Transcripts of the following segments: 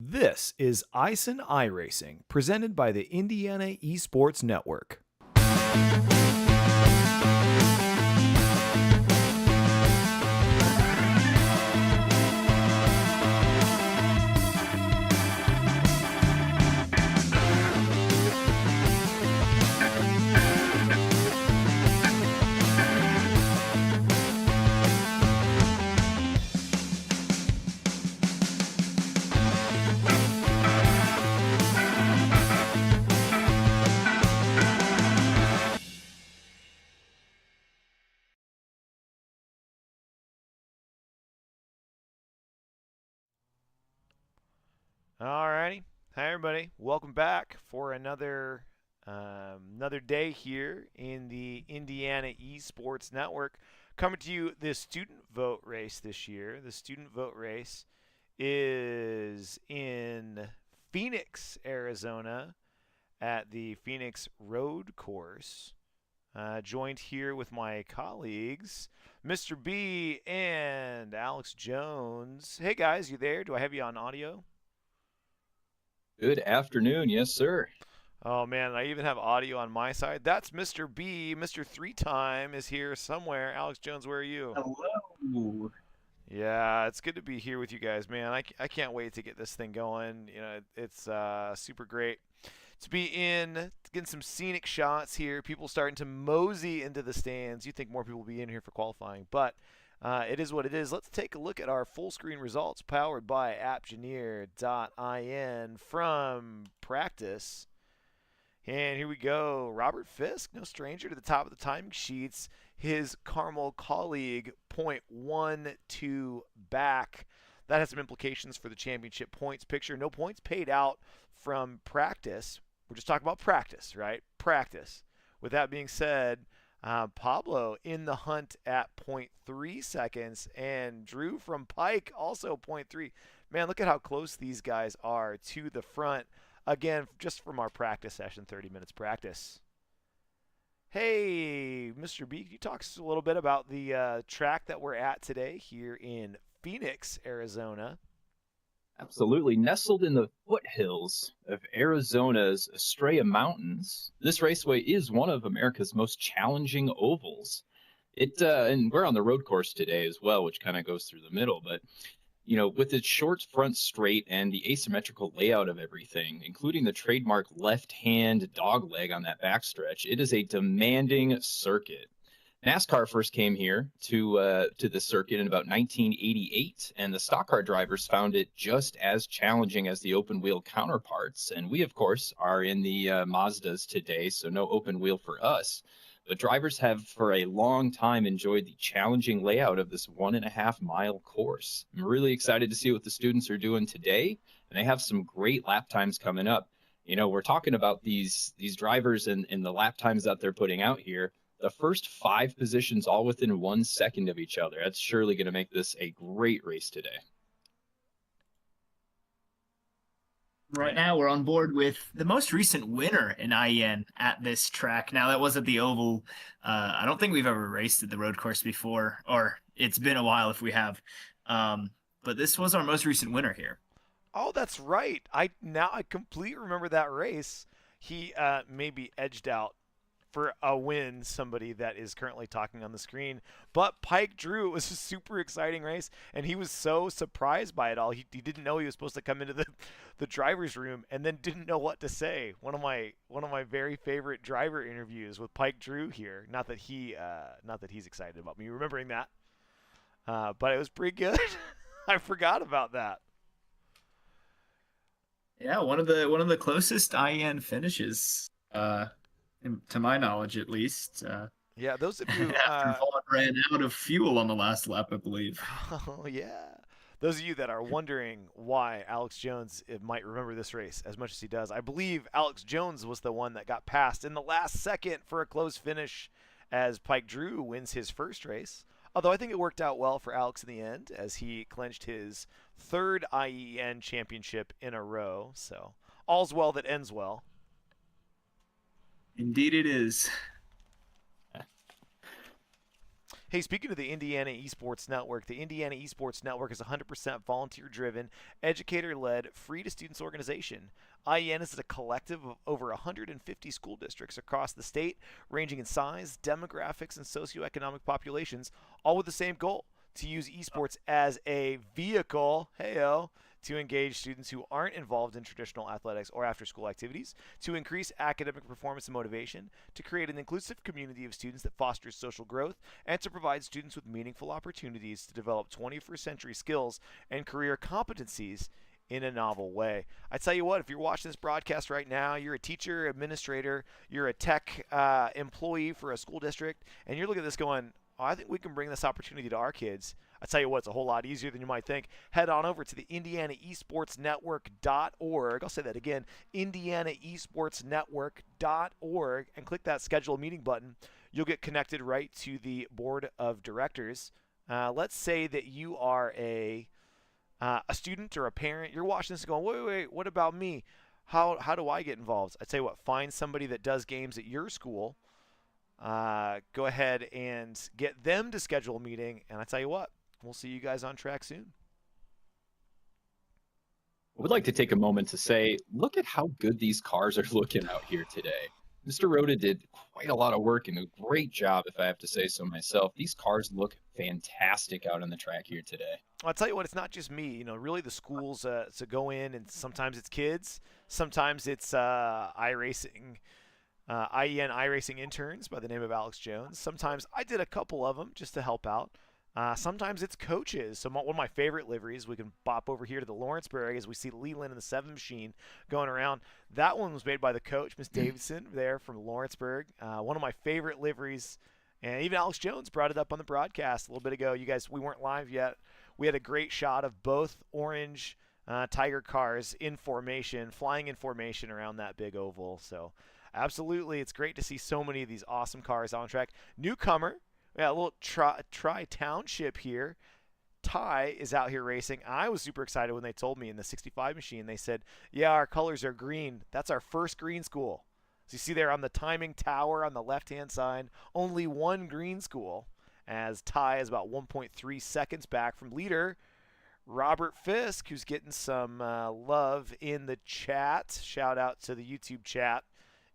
This is IHSEN iRacing, presented by the Indiana Esports Network. Alrighty, hi everybody. Welcome back for another day here in the Indiana Esports Network. Coming to you the student vote race this year. The student vote race is in Phoenix, Arizona, at the Phoenix Road Course. Joined here with my colleagues, Mr. B and Alex Jones. Hey guys, you there? Do I have you on audio? Good afternoon. Yes, sir. Oh man, I even have audio on my side. That's Mr. B. Mr. Three Time is here somewhere. Alex Jones, where are you? Hello. Yeah, it's good to be here with you guys, man. I can't wait to get this thing going. You know, it's super great to be in, getting some scenic shots here. People starting to mosey into the stands. You think more people will be in here for qualifying, but it is what it is. Let's take a look at our full screen results powered by AppGeneer.in from practice. And here we go. Robert Fisk, no stranger to the top of the timing sheets. His Carmel colleague, 0.12 back. That has some implications for the championship points picture. No points paid out from practice. We're just talking about practice, right? Practice. With that being said, Pablo in the hunt at 0.3 seconds. And Drew from Pike also 0.3. Man, look at how close these guys are to the front. Again, just from our practice session, 30 minutes practice. Hey, Mr. B, can you talk a little bit about the track that we're at today here in Phoenix, Arizona? Absolutely. Nestled in the foothills of Arizona's Estrella Mountains, this raceway is one of America's most challenging ovals. And we're on the road course today as well, which kind of goes through the middle. But with its short front straight and the asymmetrical layout of everything, including the trademark left-hand dogleg on that backstretch, it is a demanding circuit. NASCAR first came here to the circuit in about 1988, and the stock car drivers found it just as challenging as the open wheel counterparts. And we, of course, are in the Mazdas today, so no open wheel for us. But drivers have for a long time enjoyed the challenging layout of this 1.5 mile course. I'm really excited to see what the students are doing today, and they have some great lap times coming up. We're talking about these drivers and the lap times that they're putting out here. The first 5 positions all within 1 second of each other. That's surely going to make this a great race today. Right now, we're on board with the most recent winner in IEN at this track. Now, that was at the Oval. I don't think we've ever raced at the road course before, or it's been a while if we have. But this was our most recent winner here. Oh, that's right. I completely remember that race. He maybe edged out for a win somebody that is currently talking on the screen. But Pike Drew, it was a super exciting race, and he was so surprised by it all. He didn't know he was supposed to come into the driver's room and then didn't know what to say. One of my very favorite driver interviews with Pike Drew here. Not that he's excited about me remembering that, but it was pretty good. I forgot about that. Yeah, one of the closest IEN finishes. To my knowledge, at least. Yeah, those of you after Vaughn ran out of fuel on the last lap, I believe. Oh yeah, those of you that are wondering why Alex Jones might remember this race as much as he does, I believe Alex Jones was the one that got passed in the last second for a close finish, as Pike Drew wins his first race. Although I think it worked out well for Alex in the end, as he clinched his 3rd IEN championship in a row. So all's well that ends well. Indeed it is. Hey, speaking of the Indiana Esports Network, the Indiana Esports Network is a 100% volunteer-driven, educator-led, free-to-students organization. IEN is a collective of over 150 school districts across the state, ranging in size, demographics, and socioeconomic populations, all with the same goal: to use esports as a vehicle, heyo, to engage students who aren't involved in traditional athletics or after-school activities, to increase academic performance and motivation, to create an inclusive community of students that fosters social growth, and to provide students with meaningful opportunities to develop 21st century skills and career competencies in a novel way. I tell you what, if you're watching this broadcast right now, you're a teacher, administrator, you're a tech employee for a school district, and you're looking at this going, oh, I think we can bring this opportunity to our kids. I tell you what, it's a whole lot easier than you might think. Head on over to the IndianaEsportsNetwork.org. I'll say that again, IndianaEsportsNetwork.org, and click that schedule meeting button. You'll get connected right to the board of directors. Let's say that you are a student or a parent. You're watching this and going, wait, what about me? How do I get involved? I tell you what, find somebody that does games at your school. Go ahead and get them to schedule a meeting, and I tell you what, we'll see you guys on track soon. I would like to take a moment to say, look at how good these cars are looking out here today. Mr. Rhoda did quite a lot of work and a great job, if I have to say so myself. These cars look fantastic out on the track here today. I'll tell you what, it's not just me. You know, really the schools to go in, and sometimes it's kids, sometimes it's iRacing. IEN iRacing interns by the name of Alex Jones. Sometimes I did a couple of them just to help out. Sometimes it's coaches. So one of my favorite liveries, we can bop over here to the Lawrenceburg as we see Leland and the 7 Machine going around. That one was made by the coach, Miss Davidson, there from Lawrenceburg. One of my favorite liveries, and even Alex Jones brought it up on the broadcast a little bit ago. You guys, we weren't live yet. We had a great shot of both orange Tiger cars in formation, flying in formation around that big oval. So absolutely, it's great to see so many of these awesome cars on track. Newcomer, yeah, a little Tri-Township here. Ty is out here racing. I was super excited when they told me in the 65 machine, they said, yeah, our colors are green. That's our first green school. So you see there on the timing tower on the left-hand side, only one green school, as Ty is about 1.3 seconds back from leader Robert Fisk, who's getting some love in the chat. Shout out to the YouTube chat.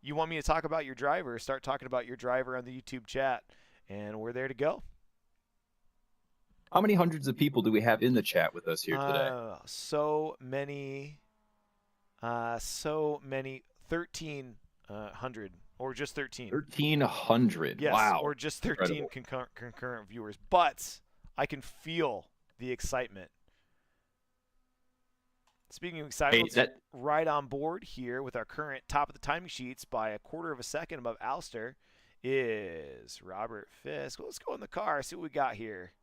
You want me to talk about your driver? Start talking about your driver on the YouTube chat, and we're there to go. How many hundreds of people do we have in the chat with us here today? So many, 1,300, or just 13. 1,300. Yes, Wow. or just 13 concurrent viewers. But I can feel the excitement. Speaking of excitement, let's right on board here with our current top of the timing sheets by a quarter of a second above Alster is Robert Fisk. Well, let's go in the car, see what we got here.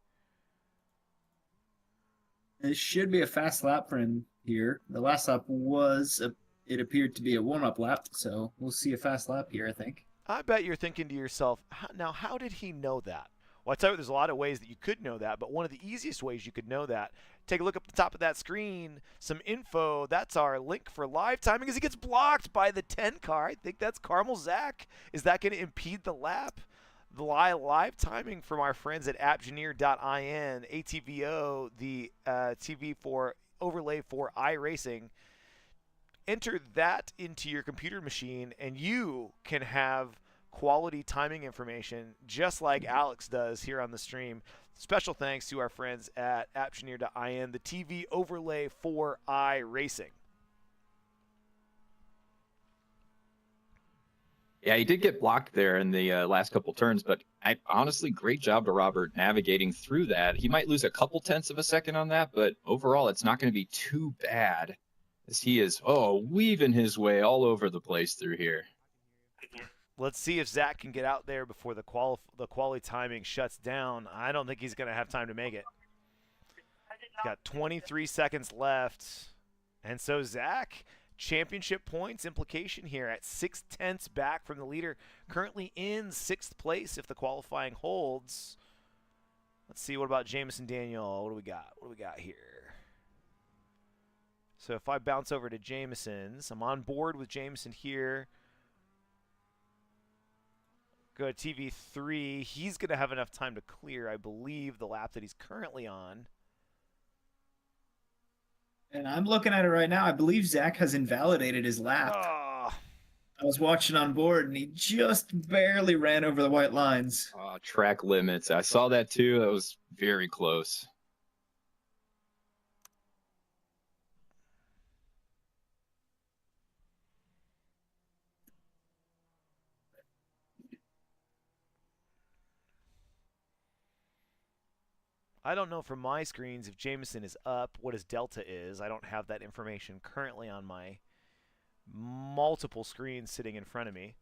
It should be a fast lap for him here. The last lap it appeared to be a warm-up lap, so we'll see a fast lap here, I think. I bet you're thinking to yourself, now how did he know that? Well, I tell you, there's a lot of ways that you could know that, but one of the easiest ways you could know that, take a look up at the top of that screen, some info. That's our link for live timing as he gets blocked by the 10 car. I think that's Carmel Zach. Is that going to impede the lap? The live timing from our friends at appgeneer.in, ATVO, the TV for overlay for iRacing. Enter that into your computer machine, and you can have quality timing information just like Alex does here on the stream. Special thanks to our friends at appgeneer.in, the TV overlay for iRacing. Yeah, he did get blocked there in the last couple turns, but honestly, great job to Robert navigating through that. He might lose a couple tenths of a second on that, but overall, it's not going to be too bad as he is, weaving his way all over the place through here. Let's see if Zach can get out there before the quality timing shuts down. I don't think he's going to have time to make it. Got 23 seconds left. And so Zach, championship points implication here at 0.6 back from the leader, currently in 6th place if the qualifying holds. Let's see, what about Jameson Daniel? What do we got? What do we got here? So if I bounce over to Jameson's, I'm on board with Jameson here. Go to TV3. He's going to have enough time to clear, I believe, the lap that he's currently on. And I'm looking at it right now. I believe Zach has invalidated his lap. Oh, I was watching on board, and he just barely ran over the white lines. Track limits. I saw that too. That was very close. I don't know from my screens if Jameson is up, what his delta is. I don't have that information currently on my multiple screens sitting in front of me.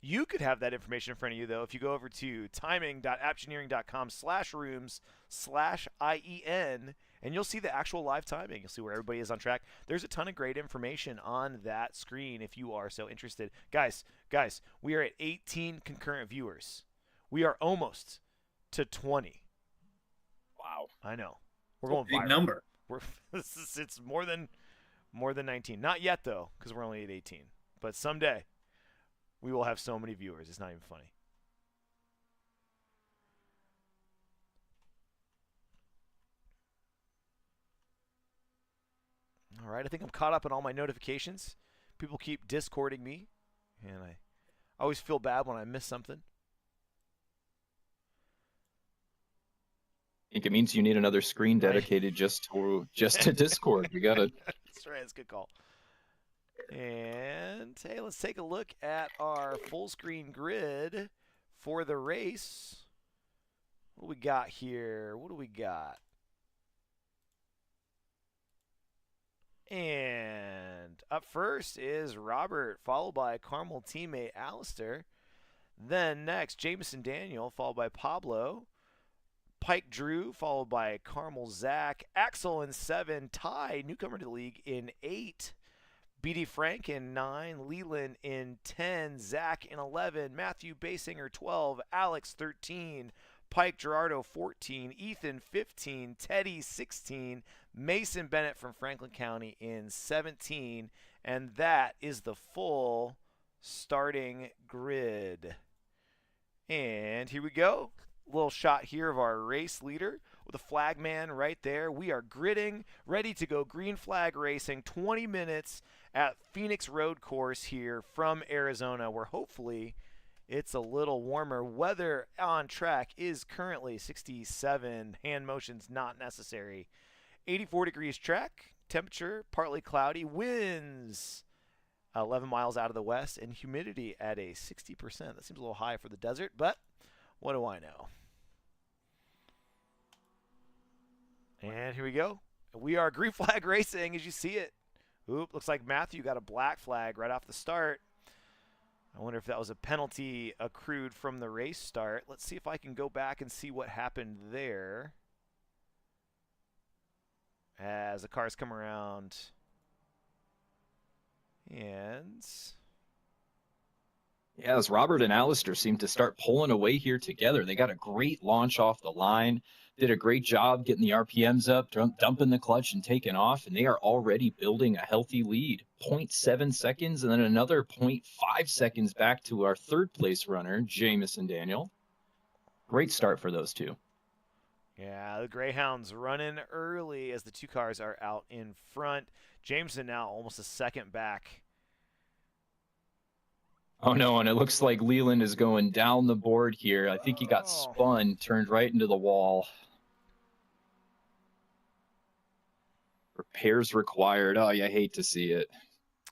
You could have that information in front of you, though, if you go over to timing.aptioneering.com/rooms/IEN, and you'll see the actual live timing. You'll see where everybody is on track. There's a ton of great information on that screen if you are so interested. Guys, we are at 18 concurrent viewers. We are almost to 20. Wow. I know. We're going Big viral. number. It's more than 19. Not yet, though, because we're only at 18. But someday we will have so many viewers. It's not even funny. All right, I think I'm caught up on all my notifications. People keep discording me, and I always feel bad when I miss something. I think it means you need another screen dedicated just to Discord. You gotta. That's right. That's a good call. And hey, let's take a look at our full screen grid for the race. What do we got here? What do we got? And up first is Robert, followed by Carmel teammate Alistair. Then next, Jameson Daniel, followed by Pablo. Pike Drew, followed by Carmel Zach. Axel in 7. Ty, newcomer to the league, in 8. BD Frank in 9. Leland in 10. Zach in 11. Matthew Basinger 12. Alex 13. Pike Gerardo 14. Ethan 15. Teddy 16. Mason Bennett from Franklin County in 17. And that is the full starting grid. And here we go. Little shot here of our race leader with a flag man right there. We are gridding, ready to go green flag racing, 20 minutes at Phoenix Road Course here from Arizona, where hopefully it's a little warmer. Weather on track is currently 67. Hand motions not necessary. 84 degrees track, temperature partly cloudy, winds 11 miles out of the west, and humidity at a 60%. That seems a little high for the desert, but what do I know? And here we go. We are green flag racing as you see it. Oop, looks like Matthew got a black flag right off the start. I wonder if that was a penalty accrued from the race start. Let's see if I can go back and see what happened there. As the cars come around. And Yeah, as Robert and Alistair seem to start pulling away here together. They got a great launch off the line, did a great job getting the RPMs up, dumping the clutch and taking off, and they are already building a healthy lead. 0.7 seconds and then another 0.5 seconds back to our third place runner, Jameson Daniel. Great start for those two. yeah, the Greyhounds running early as the two cars are out in front. Jameson now almost a second back. Oh no, and it looks like Leland is going down the board here. I think he got spun, turned right into the wall. Repairs required. Oh, you hate to see it.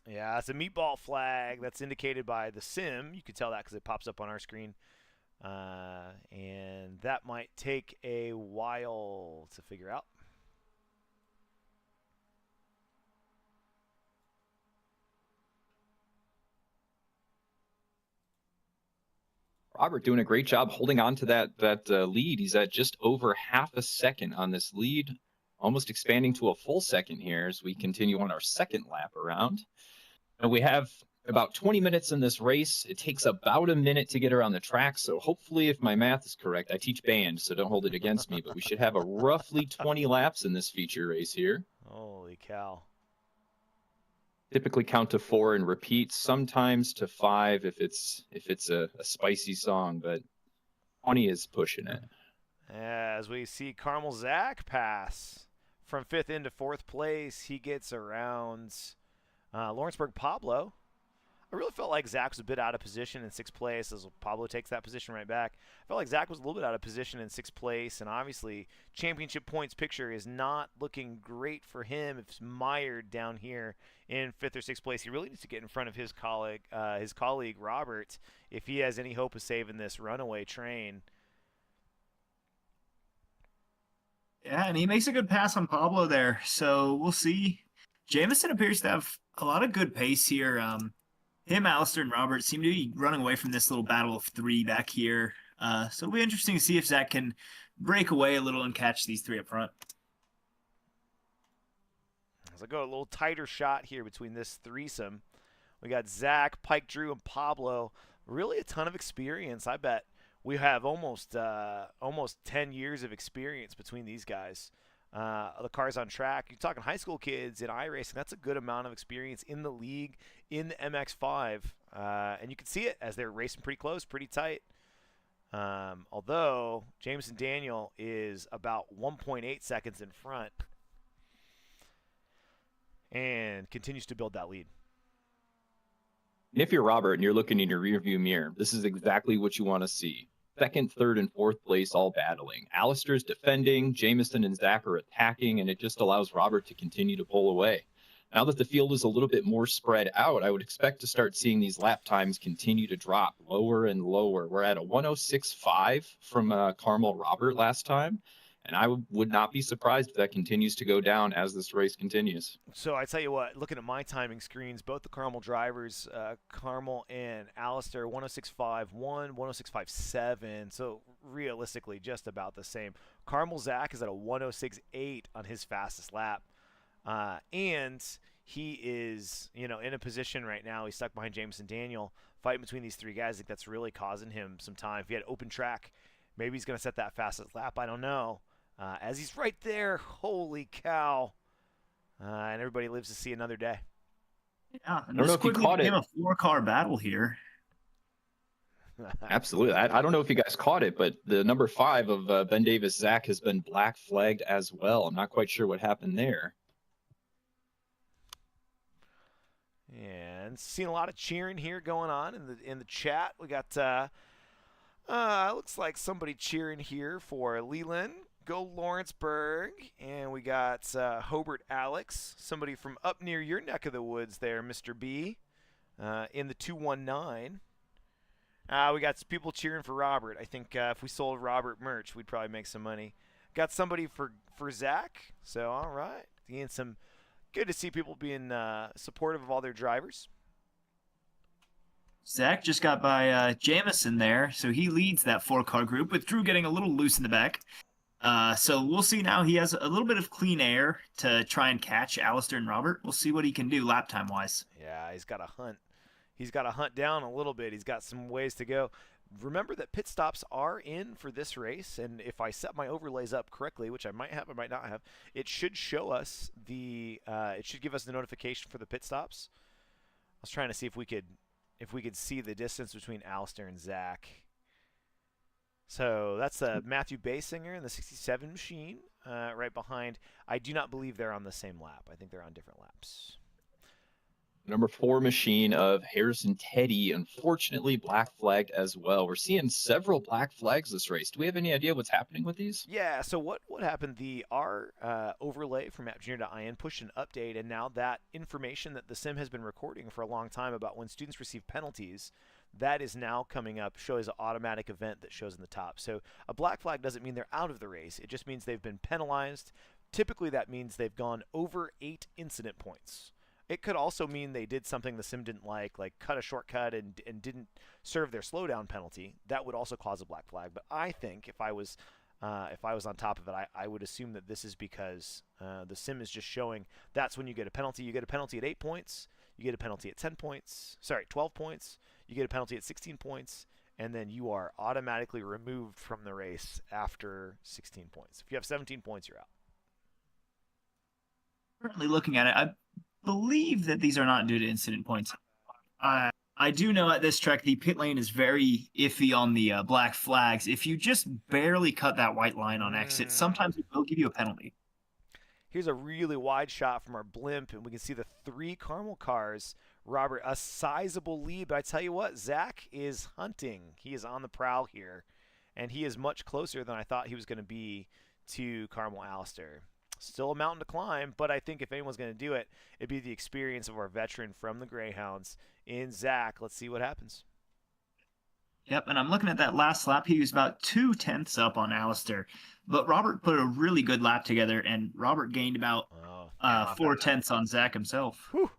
Yeah, it's a meatball flag that's indicated by the sim. You could tell that because it pops up on our screen. And that might take a while to figure out. Robert doing a great job holding on to that lead. He's at just over half a second on this lead, almost expanding to a full second here as we continue on our second lap around. And we have about 20 minutes in this race. It takes about a minute to get around the track, so hopefully, if my math is correct, I teach band, so don't hold it against me, but we should have a roughly 20 laps in this feature race here. Holy cow. Typically count to 4 and repeat, sometimes to 5 if it's a spicy song, but 20 is pushing it. As we see Carmel Zach pass from 5th into 4th place, he gets around Lawrenceburg Pablo. I really felt like Zach was a bit out of position in 6th place as Pablo takes that position right back. I felt like Zach was a little bit out of position in 6th place, and obviously championship points picture is not looking great for him. It's mired down here in 5th or 6th place. He really needs to get in front of his colleague Robert if he has any hope of saving this runaway train. Yeah, and he makes a good pass on Pablo there. So we'll see. Jameson appears to have a lot of good pace here. Him, Alistair, and Robert seem to be running away from this little battle of 3 back here. So it'll be interesting to see if Zach can break away a little and catch these 3 up front. As I go a little tighter shot here between this threesome. We got Zach, Pike Drew, and Pablo. Really a ton of experience. I bet we have almost 10 years of experience between these guys. The cars on track. You're talking high school kids in iRacing. That's a good amount of experience in the league, in the MX5. And you can see it as they're racing pretty close, pretty tight. Although Jameson Daniel is about 1.8 seconds in front and continues to build that lead. And if you're Robert and you're looking in your rearview mirror, this is exactly what you want to see. 2nd, 3rd, and 4th place all battling. Alistair's defending, Jameson and Zach are attacking, and it just allows Robert to continue to pull away. Now that the field is a little bit more spread out, I would expect to start seeing these lap times continue to drop lower and lower. We're at a 106.5 from Carmel Robert last time, and I would not be surprised if that continues to go down as this race continues. So I tell you what, looking at my timing screens, both the Carmel drivers, Carmel and Alistair, 106.51, 106.57. So realistically, just about the same. Carmel Zach is at a 106.8 on his fastest lap. And he is, in a position right now. He's stuck behind Jameson Daniel, fighting between these 3 guys. I think that's really causing him some time. If he had open track, maybe he's going to set that fastest lap. I don't know. As he's right there, holy cow. And everybody lives to see another day. Yeah, and I don't know this if you quickly caught became it. a 4-car battle here. Absolutely. I don't know if you guys caught it, but the number 5 of Ben Davis Zach has been black flagged as well. I'm not quite sure what happened there. And seeing a lot of cheering here going on in the chat. We got looks like somebody cheering here for Leland. Go Lawrenceburg. And we got Hobart Alex, somebody from up near your neck of the woods there, Mr. B, in the 219. We got some people cheering for Robert. I think if we sold Robert merch, we'd probably make some money. Got somebody for Zach. So, all right. Again, some good to see people being supportive of all their drivers. Zach just got by Jamison there, so he leads that 4-car group, with Drew getting a little loose in the back. So we'll see now. He has a little bit of clean air to try and catch Alistair and Robert. We'll see what he can do lap time-wise. Yeah, he's got to hunt. He's got to hunt down a little bit. He's got some ways to go. Remember that pit stops are in for this race, and if I set my overlays up correctly, which I might have, I might not have, it should show us it should give us the notification for the pit stops. I was trying to see if we could see the distance between Alistair and Zach. So that's Matthew Basinger in the 67 machine right behind. I do not believe they're on the same lap. I think they're on different laps. Number 4 machine of Harrison Teddy, unfortunately black flagged as well. We're seeing several black flags this race. Do we have any idea what's happening with these? Yeah, so what happened, our overlay from AppJunior.in pushed an update, and now that information that the sim has been recording for a long time about when students receive penalties, that is now coming up, shows an automatic event that shows in the top. So a black flag doesn't mean they're out of the race. It just means they've been penalized. Typically that means they've gone over 8 incident points. It could also mean they did something the sim didn't like cut a shortcut and didn't serve their slowdown penalty. That would also cause a black flag. But I think if I was on top of it, I would assume that this is because the sim is just showing that's when you get a penalty. You get a penalty at 8 points. You get a penalty at 10 points. Sorry, 12 points. You get a penalty at 16 points. And then you are automatically removed from the race after 16 points. If you have 17 points, you're out. Currently looking at it, I believe that these are not due to incident points. I do know at this track the pit lane is very iffy on the black flags. If you just barely cut that white line on exit, sometimes it will give you a penalty. Here's a really wide shot from our blimp, and we can see the 3 Carmel cars. Robert, a sizable lead, but I tell you what, Zach is hunting. He is on the prowl here, and he is much closer than I thought he was going to be to Carmel Alistair. Still a mountain to climb, but I think if anyone's going to do it, it'd be the experience of our veteran from the Greyhounds in Zach. Let's see what happens. Yep, and I'm looking at that last lap. He was about 2/10 up on Alistair, but Robert put a really good lap together, and Robert gained about 4/10 on Zach himself. Whew.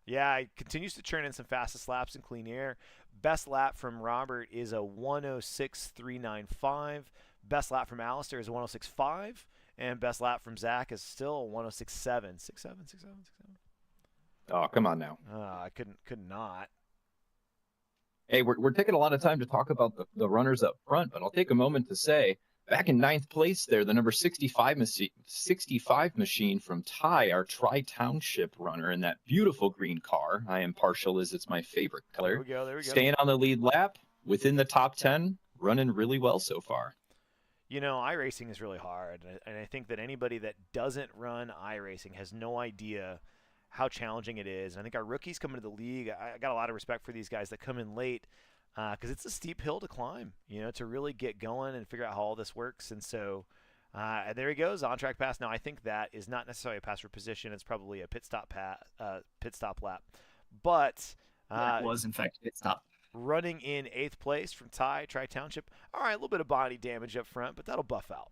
Yeah, he continues to churn in some fastest laps in clean air. Best lap from Robert is a 106.395. Best lap from Alistair is a 106.5. And best lap from Zach is still 106.7. 6.7. Oh, come on now. I could not. Hey, we're taking a lot of time to talk about the runners up front, but I'll take a moment to say, back in 9th place there, the number 65 machine from Ty, our Tri-Township runner in that beautiful green car. I am partial as it's my favorite color. There we go. Staying on the lead lap, within the top 10, running really well so far. You know, iRacing is really hard, and I think that anybody that doesn't run iRacing has no idea how challenging it is. And I think our rookies coming to the league, I got a lot of respect for these guys that come in late because it's a steep hill to climb, you know, to really get going and figure out how all this works. And so there he goes, on-track pass. Now, I think that is not necessarily a pass for position. It's probably a pit stop lap. But It was, in fact, a pit stop. Running in 8th place from Tri-Township. All right, a little bit of body damage up front, but that'll buff out.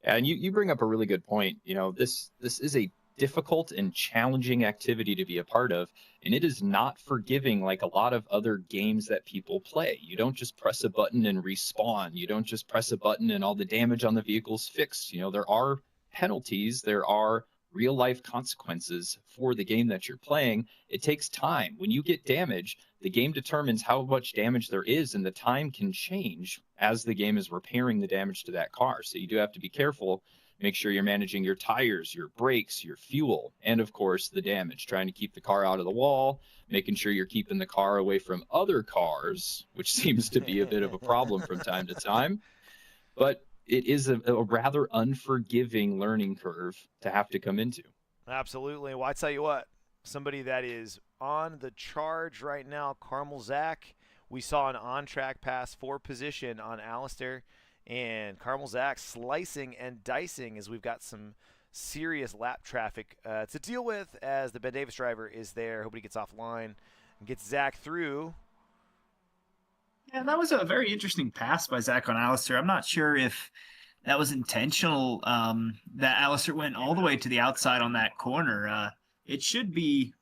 And you bring up a really good point. You know, this is a difficult and challenging activity to be a part of, and it is not forgiving like a lot of other games that people play. You don't just press a button and respawn. You don't just press a button and all the damage on the vehicle's fixed. You know, there are penalties. There are real life consequences for the game that you're playing. It takes time. When you get damage, the game determines how much damage there is, and the time can change as the game is repairing the damage to that car. So you do have to be careful. Make sure you're managing your tires, your brakes, your fuel, and of course the damage, trying to keep the car out of the wall, making sure you're keeping the car away from other cars, which seems to be a bit of a problem from time to time. But it is a rather unforgiving learning curve to have to come into. Absolutely. Well, I tell you what, somebody that is on the charge right now, Carmel Zach. We saw an on-track pass for position on Alistair, and Carmel Zach slicing and dicing as we've got some serious lap traffic to deal with as the Ben Davis driver is there. Hope he gets offline and gets Zach through. Yeah, that was a very interesting pass by Zach on Alistair. I'm not sure if that was intentional, that Alistair went all the way to the outside on that corner. It should be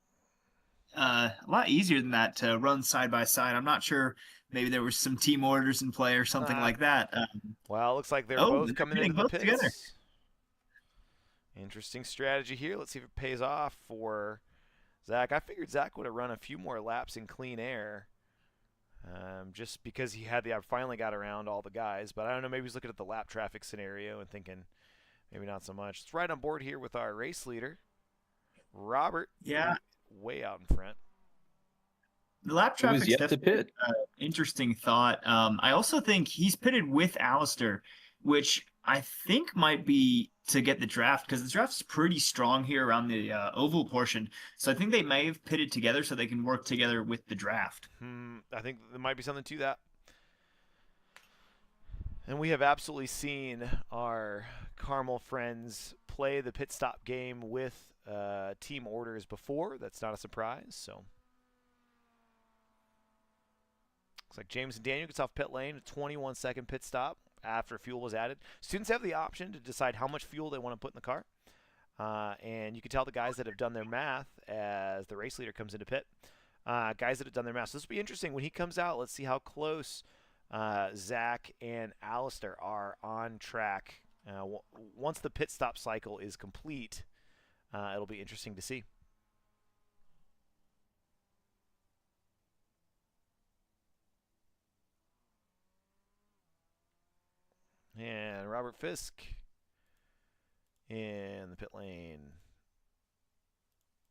a lot easier than that to run side by side. I'm not sure. Maybe there was some team orders in play or something like that. Well, it looks like they're both coming into the pits. Together. Interesting strategy here. Let's see if it pays off for Zach. I figured Zach would have run a few more laps in clean air. Just because he had finally got around all the guys. But I don't know, maybe he's looking at the lap traffic scenario and thinking maybe not so much. It's right on board here with our race leader, Robert. Yeah. Way out in front. The lap traffic is yet to definitely pit. Interesting thought. I also think he's pitted with Alistair, which I think might be to get the draft, because the draft's pretty strong here around the oval portion. So I think they may have pitted together so they can work together with the draft. I think there might be something to that. And we have absolutely seen our Carmel friends play the pit stop game with team orders before. That's not a surprise. So looks like James and Daniel gets off pit lane, a 21-second pit stop after fuel was added. Students have the option to decide how much fuel they want to put in the car. And you can tell the guys that have done their math as the race leader comes into pit. Guys that have done their math. So this will be interesting when he comes out. Let's see how close Zach and Alistair are on track. Once the pit stop cycle is complete, it'll be interesting to see. And Robert Fisk in the pit lane.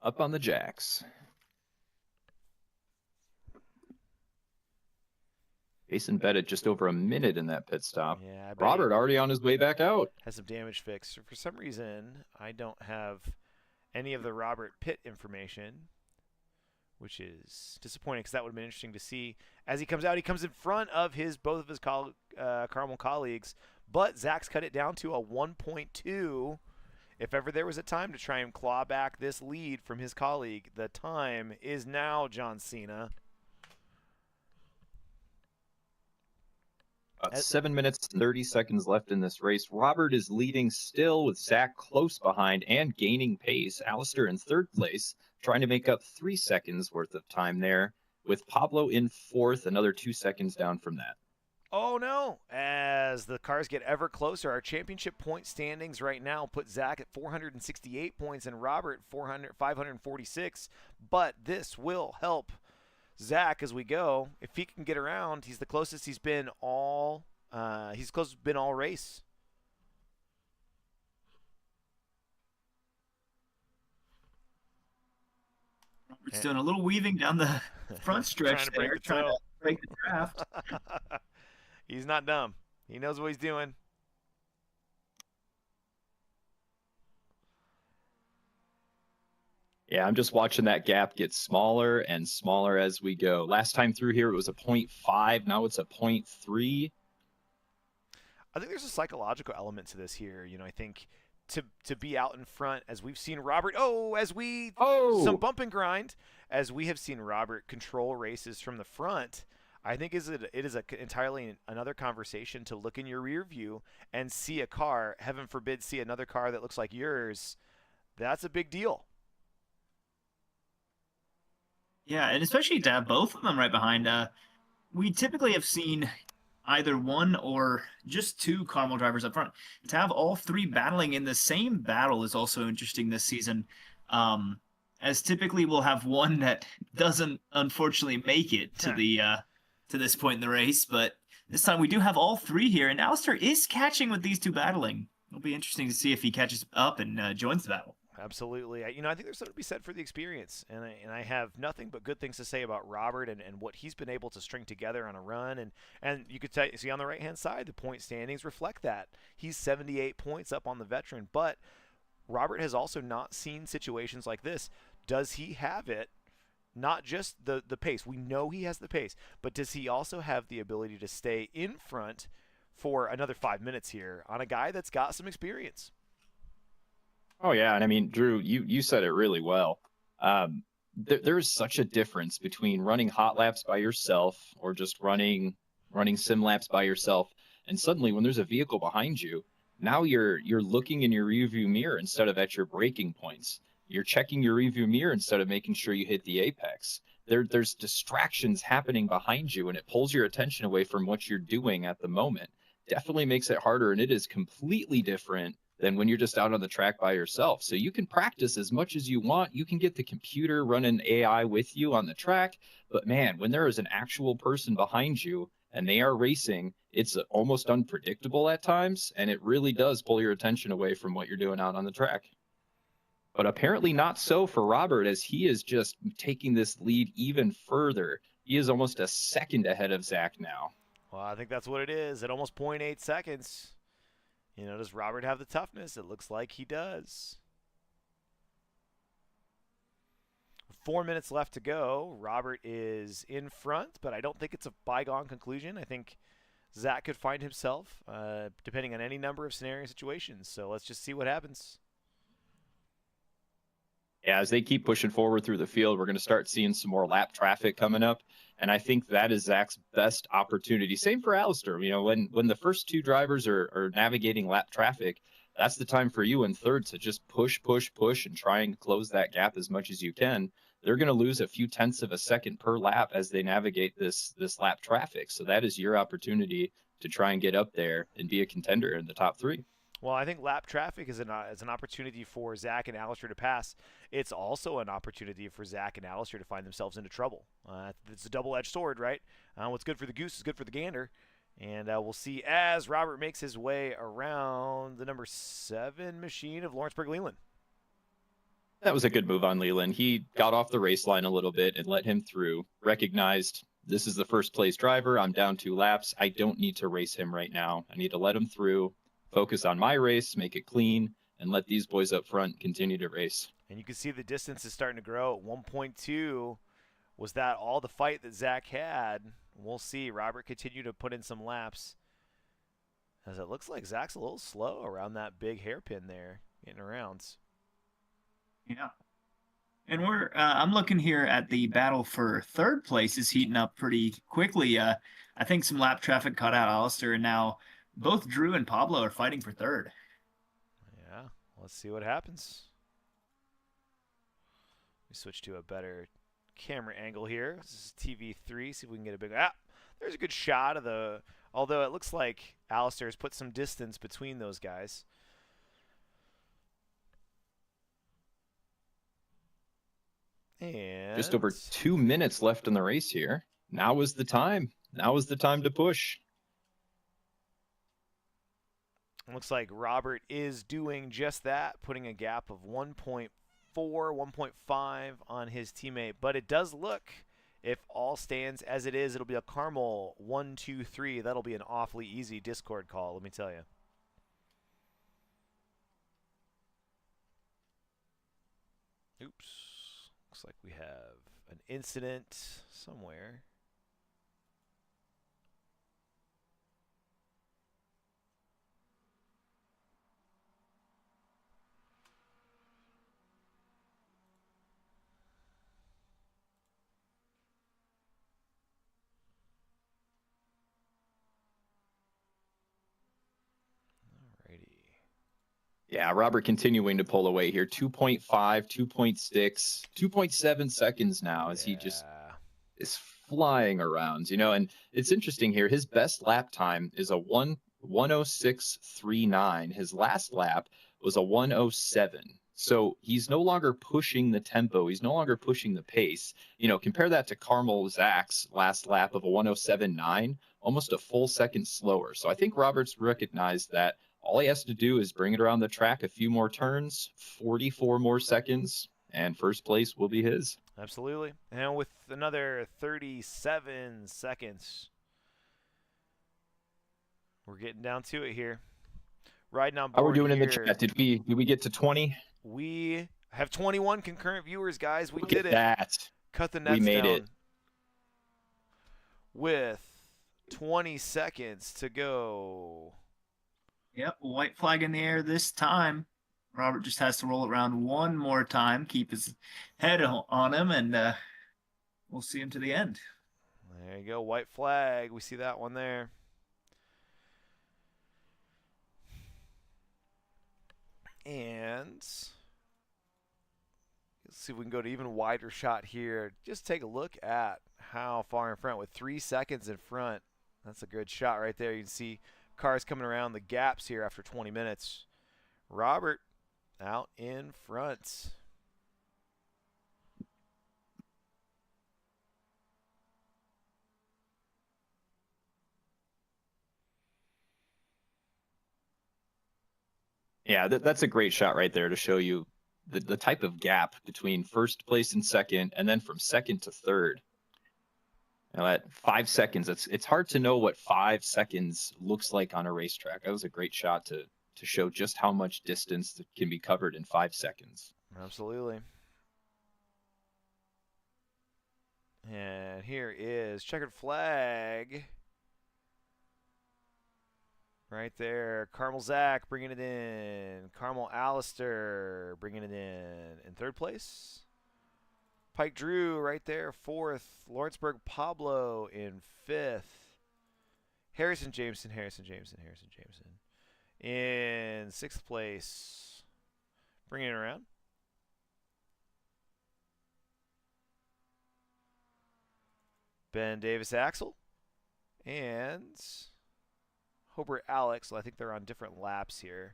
up on the jacks. Jason betted just over a minute in that pit stop. Yeah, I bet Robert already on his way back out. has some damage fixed. For some reason, I don't have any of the Robert pit information, which is disappointing because that would have been interesting to see. As he comes out, he comes in front of both of his Carmel colleagues, but Zach's cut it down to a 1.2. If ever there was a time to try and claw back this lead from his colleague, the time is now, John Cena. About 7 minutes and 30 seconds left in this race. Robert is leading still with Zach close behind and gaining pace. Alistair in third place, trying to make up 3 seconds worth of time there, with Pablo in fourth, another 2 seconds down from that. Oh no! As the cars get ever closer, our championship point standings right now put Zach at 468 points and Robert 546. But this will help Zach as we go. If he can get around, he's the closest he's been all. He's closest been all race. Robert's doing a little weaving down the front stretch Trying to break the trying toe. to break the draft. He's not dumb. He knows what he's doing. Yeah, I'm just watching that gap get smaller and smaller as we go. Last time through here, it was a 0.5. Now it's a 0.3. I think there's a psychological element to this here. You know, I think to be out in front, as we've seen Robert. Some bump and grind, as we have seen Robert control races from the front. I think it is entirely another conversation to look in your rear view and see a car. Heaven forbid, see another car that looks like yours. That's a big deal. Yeah, and especially to have both of them right behind. We typically have seen either one or just two Carmel drivers up front. To have all three battling in the same battle is also interesting this season. As typically we'll have one that doesn't unfortunately make it to the to this point in the race, but this time we do have all three here, and Alistair is catching with these two battling. It'll be interesting to see if he catches up and joins the battle. Absolutely. I think there's something to be said for the experience. And I have nothing but good things to say about Robert and what he's been able to string together on a run. And you could see on the right-hand side, the point standings reflect that. He's 78 points up on the veteran. But Robert has also not seen situations like this. Does he have it? Not just the pace. We know he has the pace. But does he also have the ability to stay in front for another 5 minutes here on a guy that's got some experience? Oh yeah, and I mean, Drew, you said it really well. There's such a difference between running hot laps by yourself or just running sim laps by yourself, and suddenly when there's a vehicle behind you, now you're looking in your rearview mirror instead of at your braking points. You're checking your rearview mirror instead of making sure you hit the apex. There's distractions happening behind you, and it pulls your attention away from what you're doing at the moment. Definitely makes it harder, and it is completely different than when you're just out on the track by yourself. So you can practice as much as you want. You can get the computer running AI with you on the track. But man, when there is an actual person behind you and they are racing, it's almost unpredictable at times. And it really does pull your attention away from what you're doing out on the track. But apparently not so for Robert, as he is just taking this lead even further. He is almost a second ahead of Zach now. Well, I think that's what it is at almost 0.8 seconds. You know, does Robert have the toughness? It looks like he does. 4 minutes left to go. Robert is in front, but I don't think it's a bygone conclusion. I think Zach could find himself, depending on any number of scenario situations. So let's just see what happens. Yeah, as they keep pushing forward through the field, we're going to start seeing some more lap traffic coming up. And I think that is Zach's best opportunity. Same for Alistair. You know, when the first two drivers are navigating lap traffic, that's the time for you in third to just push, and try and close that gap as much as you can. They're going to lose a few tenths of a second per lap as they navigate this lap traffic. So that is your opportunity to try and get up there and be a contender in the top three. Well, I think lap traffic is an opportunity for Zach and Alistair to pass. It's also an opportunity for Zach and Alistair to find themselves into trouble. It's a double-edged sword, right? What's good for the goose is good for the gander. And we'll see as Robert makes his way around the number 7 machine of Lawrenceburg Leland. That was a good move on Leland. He got off the race line a little bit and let him through, recognized this is the first place driver. I'm down 2 laps. I don't need to race him right now. I need to let him through, focus on my race, make it clean, and let these boys up front continue to race. And you can see the distance is starting to grow. At 1.2, was that all the fight that Zach had? We'll see. Robert continued to put in some laps, as it looks like Zach's a little slow around that big hairpin there, getting around. Yeah. And I'm looking here at the battle for third place is heating up pretty quickly. I think some lap traffic caught out Alistair, and now both Drew and Pablo are fighting for third. Yeah, let's see what happens. We switch to a better camera angle here. This is TV3. See if we can get a big. There's a good shot of the. Although it looks like Alistair has put some distance between those guys. And just over 2 minutes left in the race here. Now is the time. Now is the time to push. Looks like Robert is doing just that, putting a gap of 1.4, 1.5 on his teammate. But it does look, if all stands as it is, it'll be a Carmel 1, 2, 3. That'll be an awfully easy Discord call, let me tell you. Oops. Looks like we have an incident somewhere. Yeah, Robert continuing to pull away here. 2.5, 2.6, 2.7 seconds now as he just is flying around, and it's interesting here. His best lap time is a 1:06.39. His last lap was a 1:07. So he's no longer pushing the tempo. He's no longer pushing the pace. Compare that to Carmel Zach's last lap of a 1:07.9, almost a full second slower. So I think Robert's recognized that all he has to do is bring it around the track a few more turns, 44 more seconds, and first place will be his. Absolutely. And with another 37 seconds, we're getting down to it here. Riding on board. How are we doing here, in the chat? Did we get to 20? We have 21 concurrent viewers, guys. We Look did at it. That. Cut the nets we made down. It. With 20 seconds to go. Yep, white flag in the air this time. Robert just has to roll it around one more time, keep his head on him, and we'll see him to the end. There you go, white flag. We see that one there. And let's see if we can go to even wider shot here. Just take a look at how far in front with 3 seconds in front. That's a good shot right there. You can see cars coming around the gaps here after 20 minutes. Robert out in front. Yeah, that's a great shot right there to show you the type of gap between first place and second, and then from second to third. At 5 seconds, it's hard to know what 5 seconds looks like on a racetrack. That was a great shot to show just how much distance that can be covered in 5 seconds. Absolutely. And here is checkered flag. Right there. Carmel Zach bringing it in. Carmel Alistair bringing it in third place. Pike Drew right there, fourth. Lawrenceburg Pablo in fifth. Harrison Jameson in sixth place. Bringing it around. Ben Davis Axel. And Hobart Alex. So I think they're on different laps here.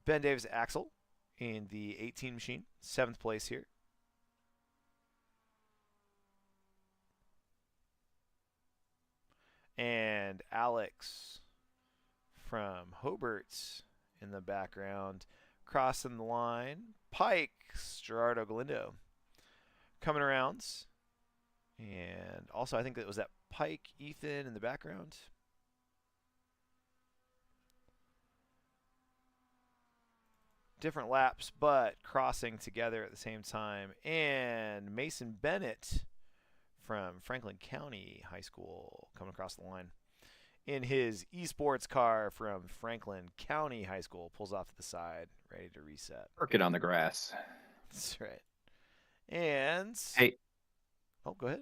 Ben Davis Axel in the 18 machine, 7th place here. And Alex from Hobart in the background. crossing the line. Pike, Gerardo Galindo coming around. And also, I think that was that Pike, Ethan in the background. Different laps, but crossing together at the same time. And Mason Bennett from Franklin County High School coming across the line in his esports car from Franklin County High School. Pulls off to the side, ready to reset. Work it on the grass. That's right. And Hey. Oh, go ahead.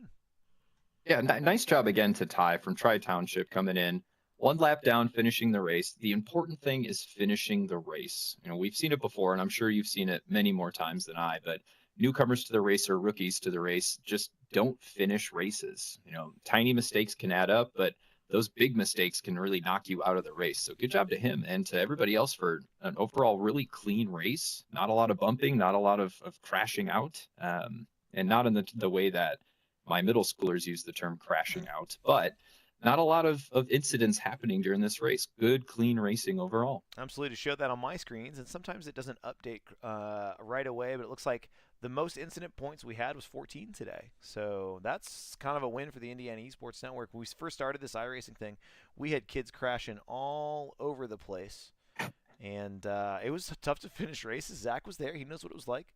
Yeah, nice job again to Ty from Tri-Township coming in. 1 lap down, finishing the race. The important thing is finishing the race. You know, we've seen it before, and I'm sure you've seen it many more times than I, but newcomers to the race or rookies to the race just don't finish races. You know, tiny mistakes can add up, but those big mistakes can really knock you out of the race. So good job to him and to everybody else for an overall really clean race. Not a lot of bumping, not a lot of crashing out, and not in the way that my middle schoolers use the term crashing out, but not a lot of incidents happening during this race. Good, clean racing overall. Absolutely. To show that on my screens, and sometimes it doesn't update right away, but it looks like the most incident points we had was 14 today. So that's kind of a win for the Indiana Esports Network. When we first started this iRacing thing, we had kids crashing all over the place. And it was tough to finish races. Zach was there. He knows what it was like.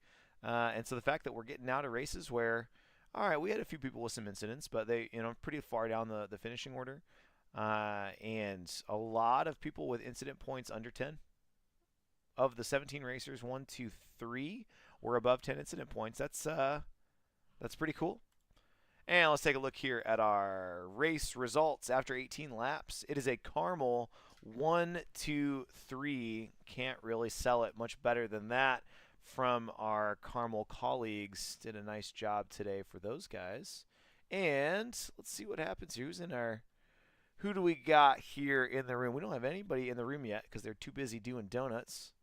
And so the fact that we're getting out of races where, all right, we had a few people with some incidents, but they, pretty far down the finishing order. And a lot of people with incident points under 10. Of the 17 racers, 1, 2, 3 were above 10 incident points. That's pretty cool. And let's take a look here at our race results after 18 laps. It is a Carmel 1, 2, 3. Can't really sell it much better than that from our Carmel colleagues. Did a nice job today for those guys. And let's see what happens here. Who do we got here in the room? We don't have anybody in the room yet because they're too busy doing donuts.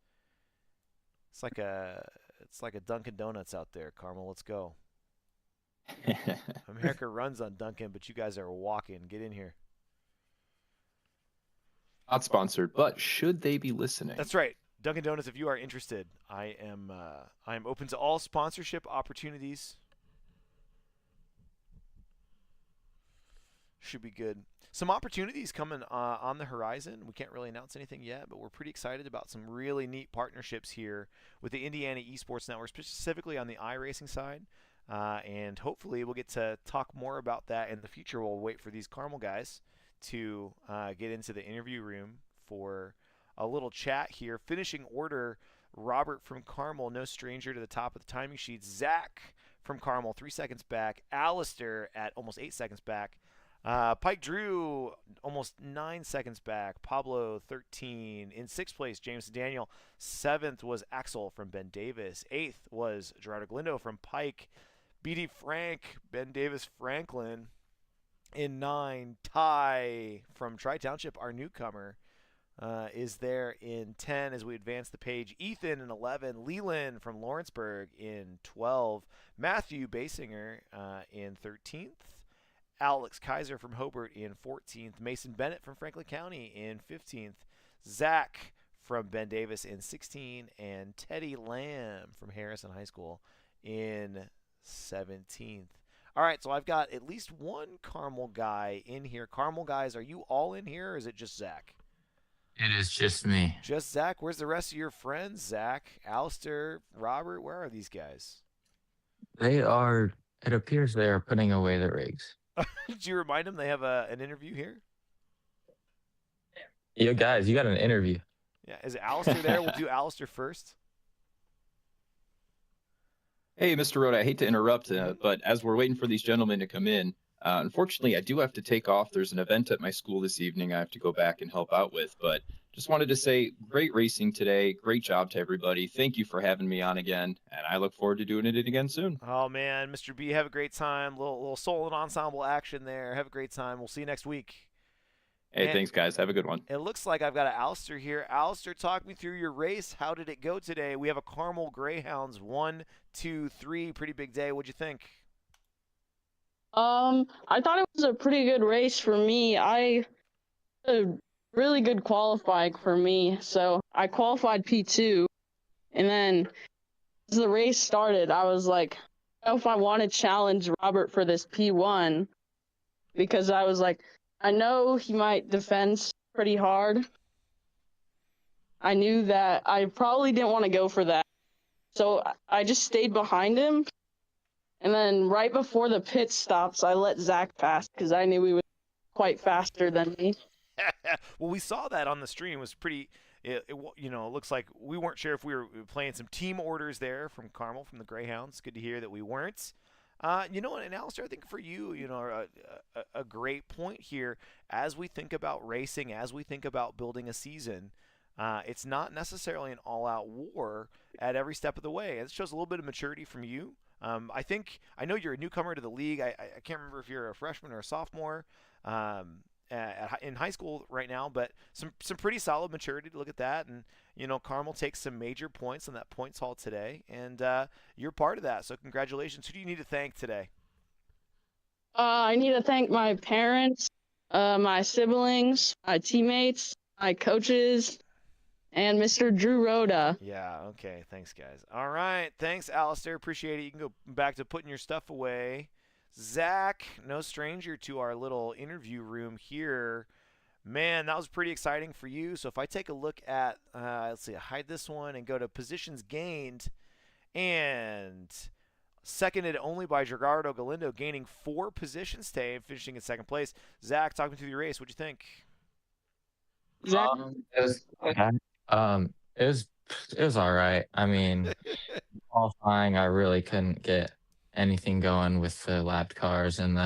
It's like a Dunkin' Donuts out there, Carmel. Let's go. America runs on Dunkin', but you guys are walking. Get in here. Not sponsored, but should they be listening? That's right. Dunkin' Donuts, if you are interested, I am open to all sponsorship opportunities. Should be good. Some opportunities coming on the horizon. We can't really announce anything yet, but we're pretty excited about some really neat partnerships here with the Indiana Esports Network, specifically on the iRacing side. And hopefully we'll get to talk more about that in the future. We'll wait for these Carmel guys to get into the interview room for a little chat here. Finishing order, Robert from Carmel, no stranger to the top of the timing sheet. Zach from Carmel, 3 seconds back. Alistair at almost 8 seconds back. Pike Drew, almost 9 seconds back. Pablo, 13. In 6th place, Jameson Daniel. 7th was Axel from Ben Davis. 8th was Gerardo Galindo from Pike. BD Frank, Ben Davis Franklin. In 9, Ty from Tri-Township, our newcomer, is there in 10 as we advance the page. Ethan in 11. Leland from Lawrenceburg in 12. Matthew Basinger in 13th. Alex Kaiser from Hobart in 14th. Mason Bennett from Franklin County in 15th. Zach from Ben Davis in 16th. And Teddy Lamb from Harrison High School in 17th. All right, so I've got at least one Carmel guy in here. Carmel guys, are you all in here, or is it just Zach? It is just me. Just Zach? Where's the rest of your friends? Zach, Alistair, Robert, where are these guys? They are, it appears they are putting away the rigs. Did you remind them they have an interview here? Yo, guys, you got an interview. Yeah, is Alistair there? We'll do Alistair first. Hey, Mr. Rhoda, I hate to interrupt, but as we're waiting for these gentlemen to come in, unfortunately, I do have to take off. There's an event at my school this evening I have to go back and help out with, but just wanted to say great racing today. Great job to everybody. Thank you for having me on again, and I look forward to doing it again soon. Oh, man, Mr. B, have a great time. Little solo and ensemble action there. Have a great time. We'll see you next week. Hey, And thanks, guys. Have a good one. it looks like I've got an Alistair here. Alistair, talk me through your race. How did it go today? We have a Carmel Greyhounds 1, 2, 3. Pretty big day. What'd you think? I thought it was a pretty good race for me. A really good qualifying for me. So I qualified P2. And then as the race started, I was like, I don't know if I want to challenge Robert for this P1 because I was like, I know he might defend pretty hard. I knew that I probably didn't want to go for that. So I just stayed behind him. And then right before the pit stops, I let Zach pass because I knew he was quite faster than me. Well, we saw that on the stream. It was pretty. It looks like we weren't sure if we were playing some team orders there from Carmel from the Greyhounds. Good to hear that we weren't. And Alistair, I think for you, a great point here as we think about racing, as we think about building a season. It's not necessarily an all-out war at every step of the way. It shows a little bit of maturity from you. I know you're a newcomer to the league. I can't remember if you're a freshman or a sophomore. In high school right now, but some pretty solid maturity to look at that. And Carmel takes some major points on that points haul today, and you're part of that. So congratulations. Who do you need to thank today? I need to thank my parents, my siblings, my teammates, my coaches, and Mr. Drew Rhoda. Yeah. Okay. Thanks, guys. All right. Thanks, Alistair. Appreciate it. You can go back to putting your stuff away. Zach, no stranger to our little interview room here. Man, that was pretty exciting for you. So if I take a look at, let's see, hide this one and go to positions gained, and seconded only by Gerardo Galindo, gaining 4 positions today and finishing in second place. Zach, talk me through the race. What'd you think? Zach? It was all right. I mean, qualifying, I really couldn't get anything going with the lapped cars and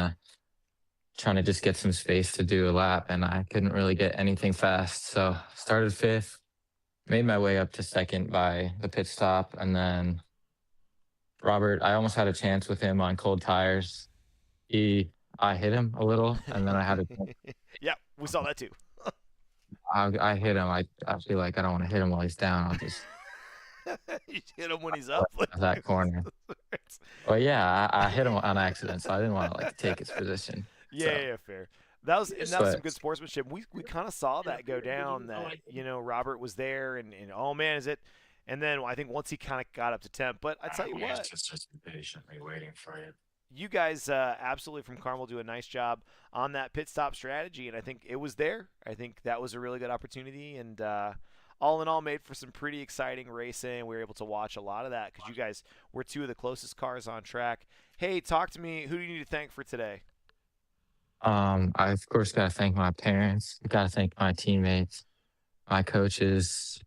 trying to just get some space to do a lap, and I couldn't really get anything fast. So started 5th, made my way up to 2nd by the pit stop, and then Robert, I almost had a chance with him on cold tires. I hit him a little, and then I had to. Yeah, we saw that too. I hit him. I feel like I don't want to hit him while he's down. I'll just You hit him when he's up. that corner. Well, yeah, I hit him on accident, so I didn't want to take his position. Yeah, fair. That was some good sportsmanship. We kind of saw that go down. That Robert was there, and oh man, is it? And then I think once he kind of got up to 10th, but I tell you what, just patiently waiting for you. You guys absolutely from Carmel do a nice job on that pit stop strategy, and I think it was there. I think that was a really good opportunity, and all in all made for some pretty exciting racing. We were able to watch a lot of that because you guys were 2 of the closest cars on track. Hey, talk to me. Who do you need to thank for today? I of course got to thank my parents. Got to thank my teammates, my coaches,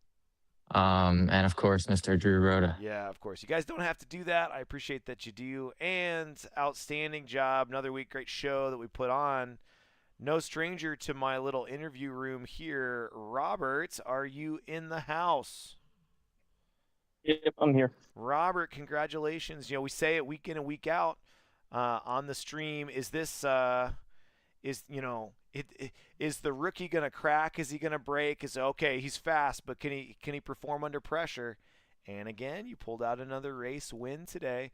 and of course Mr. Drew Rhoda. Yeah, of course. You guys don't have to do that. I appreciate that you do. And outstanding job. Another week, great show that we put on. No stranger to my little interview room here. Robert, are you in the house? Yep, I'm here. Robert, congratulations. We say it week in and week out on the stream. Is this is the rookie gonna crack? Is he gonna break? Is okay? He's fast, but can he perform under pressure? And again, you pulled out another race win today,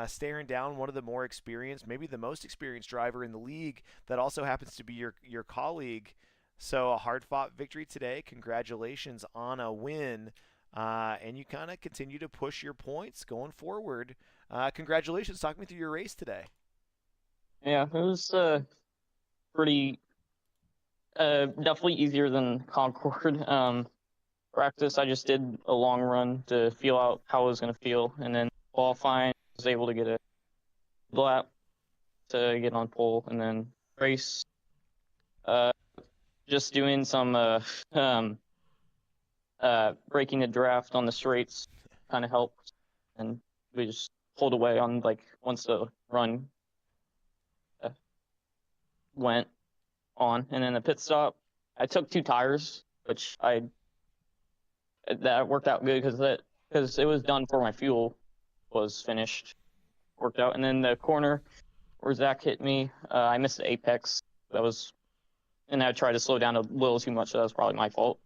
staring down one of the more experienced, maybe the most experienced driver in the league. That also happens to be your colleague. So a hard-fought victory today. Congratulations on a win, and you kind of continue to push your points going forward. Congratulations. Talk me through your race today. Yeah, it was pretty definitely easier than Concord. Practice, I just did a long run to feel out how I was going to feel, and then qualifying, I was able to get a lap to get on pole, and then race. Just doing some breaking the draft on the straights kind of helped, and we just pulled away on once the run went on, and then the pit stop. I took 2 tires, which that worked out good because it was done before my fuel was finished. Worked out, and then the corner where Zach hit me, I missed the apex. And I tried to slow down a little too much. So that was probably my fault.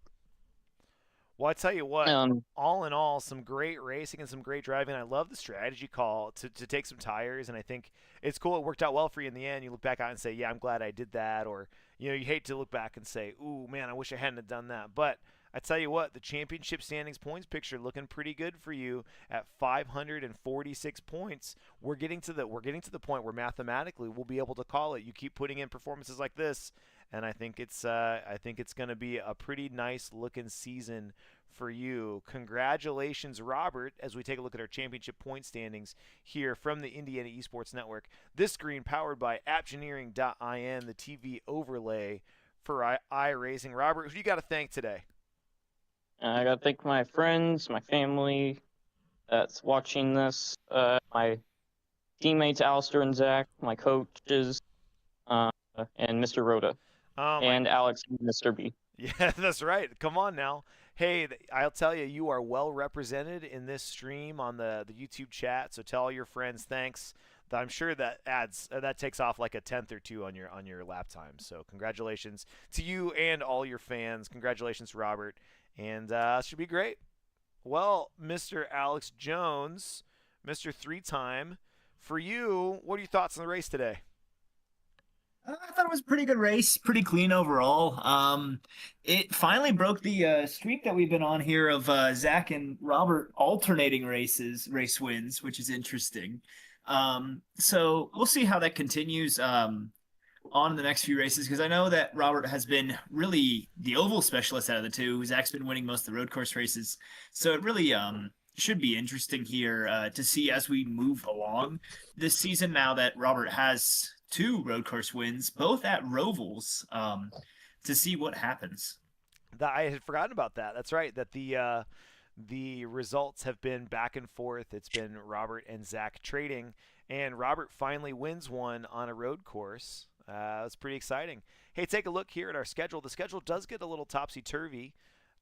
Well, I tell you what, all in all, some great racing and some great driving. I love the strategy call to take some tires, and I think it's cool. It worked out well for you in the end. You look back on it and say, yeah, I'm glad I did that. Or, you hate to look back and say, ooh, man, I wish I hadn't have done that. But I tell you what, the championship standings points picture looking pretty good for you at 546 points. We're getting to the point where mathematically we'll be able to call it. You keep putting in performances like this, and I think it's going to be a pretty nice looking season for you. Congratulations, Robert, as we take a look at our championship point standings here from the Indiana Esports Network. This screen powered by Appgeneering.in, the TV overlay for iRacing. Robert, who you got to thank today? I gotta thank my friends, my family that's watching this, my teammates Alistair and Zach, my coaches, and Mr. Rhoda, and Alex and Mr. B. Yeah, that's right. Come on now. Hey, I'll tell you, you are well represented in this stream on the YouTube chat. So tell all your friends thanks. I'm sure that takes off like a tenth or two on your lap time. So congratulations to you and all your fans. Congratulations, Robert, and should be great. Well, Mr. Alex Jones, Mr. 3-time, for you, what are your thoughts on the race today? I thought it was a pretty good race, pretty clean overall. It finally broke the streak that we've been on here of Zach and Robert alternating race wins, which is interesting. So we'll see how that continues on the next few races, because I know that Robert has been really the oval specialist out of the two. Zach's been winning most of the road course races, so it really should be interesting here to see as we move along this season, now that Robert has 2 road course wins, both at Rovals, to see what happens. I had forgotten about that. That's right. That the results have been back and forth. It's been Robert and Zach trading, and Robert finally wins one on a road course. It's pretty exciting. Hey, take a look here at our schedule. The schedule does get a little topsy-turvy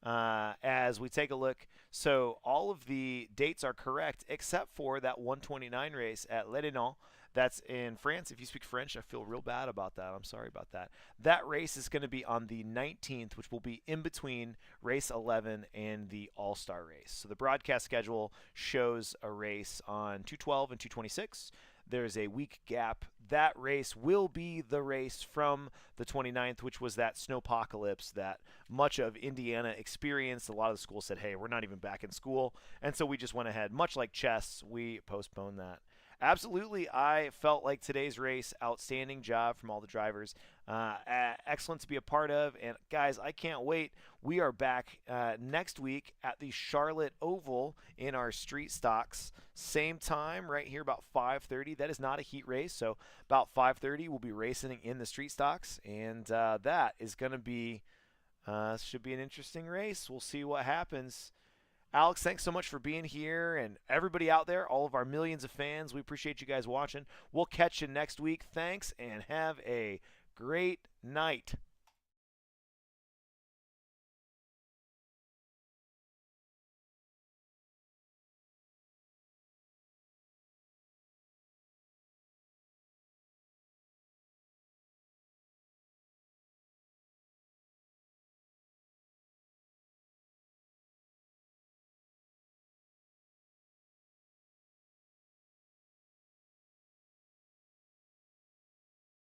as we take a look. So all of the dates are correct except for that 129 race at Lédinon. That's in France. If you speak French, I feel real bad about that. I'm sorry about that. That race is going to be on the 19th, which will be in between race 11 and the All-Star race. So the broadcast schedule shows a race on 212 and 226. There's a week gap. That race will be the race from the 29th, which was that snowpocalypse that much of Indiana experienced. A lot of the schools said, hey, we're not even back in school. And so we just went ahead. Much like chess, we postponed that. Absolutely, I felt like today's race, outstanding job from all the drivers. Excellent to be a part of. And, guys, I can't wait. We are back next week at the Charlotte Oval in our street stocks. Same time right here about 5:30. That is not a heat race, so about 5:30 we'll be racing in the street stocks. And that is going to be should be an interesting race. We'll see what happens. Alex, thanks so much for being here, and everybody out there, all of our millions of fans, we appreciate you guys watching. We'll catch you next week. Thanks, and have a great night.